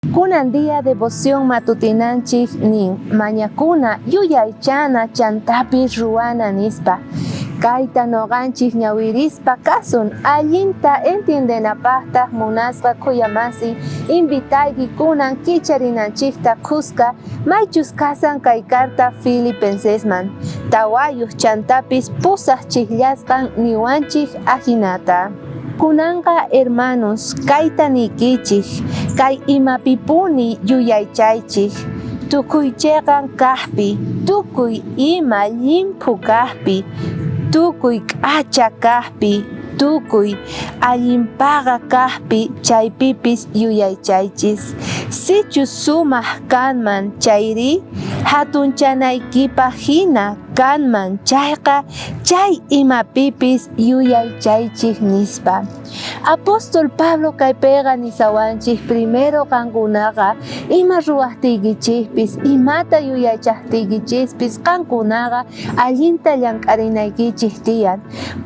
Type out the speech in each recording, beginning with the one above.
Kunan día devoción matutinanchik nin mañakuna yuyaychana chantapi ruana nispa. Kaita noganchik ñawirispa kasun allinta entiendenapaqta munasqa kuyamasi invitayki kunan kicharinanchikta kuska maychus kasan kay karta Filipensesman tawayuq chantapis pusaq chikllashqan niwanchik ajinata. Kunanqa hermanos kayta nikichik kay imapipuni yuyaychaychik tukuychayqa kaqpi tukuy ima limpu kaqpi tukuy k'acha kaqpi tukuy allinpaqa kaqpi chaypipis yuyaychaychis sichu sumaq kanman chayri hatunchanaykipa hina kanman chayqa chay imapipis yuyaychaychik nispa. Apóstol Pablo kaypiqa nisawanchik primero kankunaqa ima ruwaqtiykichikpis imata yuyaychaqtiykichikpis kankunaqa allinta llank'arinaykichik tiyan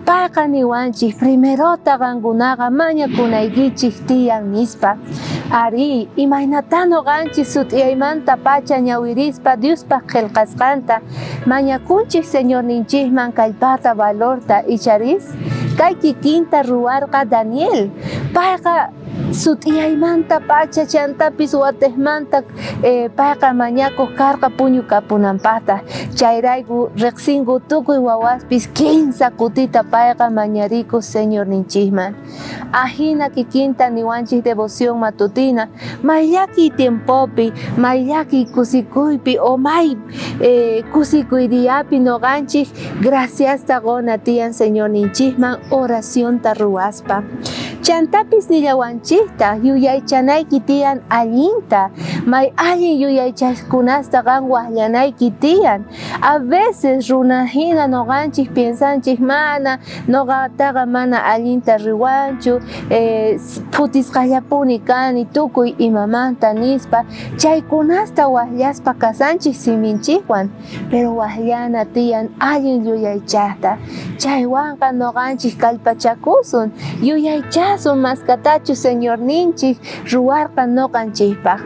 payqa niwanchik primerota kankunaqa mañakunaykichik tiyan nispa. Ari imaynata noqanchik sutyaymanta pacha ñawirispa Diospaq qillqasqanta mañakunchik Señorninchikman kallpata valorta icharis kay kikinta ruwarqa Daniel payqa sutyaymanta pacha chantapis watejmanta payqa mañakuq karqa puñu kapunanpaqta chayrayku riqsinku tukuy wawaspis 15 kutita payqa mañarikuq Señorninchikman ajina kikinta niwanchik devoción matutina mayllaki tiempopi mayllaki kusikuypi o may kusikuy diapi noqanchik graciasta quna tiyan Señorninchikman oracionta ruwaspa chantapis nillawanchikta yuyaychanayki tiyan allinta may allin yuyaychaykunasta qan waqllanayki tiyan a veces runa hina noqanchik piensanchik mana noqataqa mana allinta riwanchu phutisqallapuni kani tukuy imamanta nispa chaykunasta waqllaspa kasanchik siminchikwan pero waqllana tiyan allin yuyaychaqta chaywanqa noqanchik kallpachakusun yuyaychasun maskatachu Señorninchik ruwarqa noqanchikpaq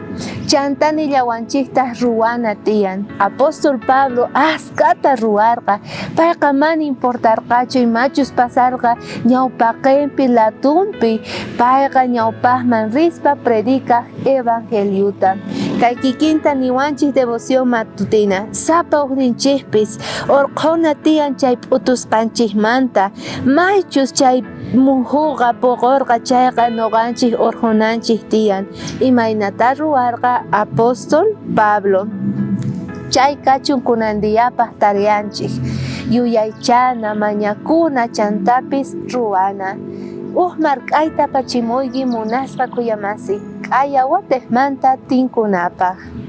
chanta nillawanchikta ruwana tiyan Apóstol Pablo askata ruwarqa payqa mana importarqachu imachus pasarqa ñawpaqinpi latunpi payqa ñawpaqman rispa predikaq evangeliuta kay kikinta niwanchik devoción matutina sapa uqninchikpis urquna tiyan chay p'utusqanchikmanta maychus chay muhuqa puqurqa chayqa noqanchik urqunanchik tiyan imaynata ruwarqa Apóstol Pablo chay kachun kunandiyapaq tarianchik yuyaychana mañakuna chantapis ruwana mark'ayta pachimuyki munasqa kuyamasi k'aya watejmanta tinkunapaq.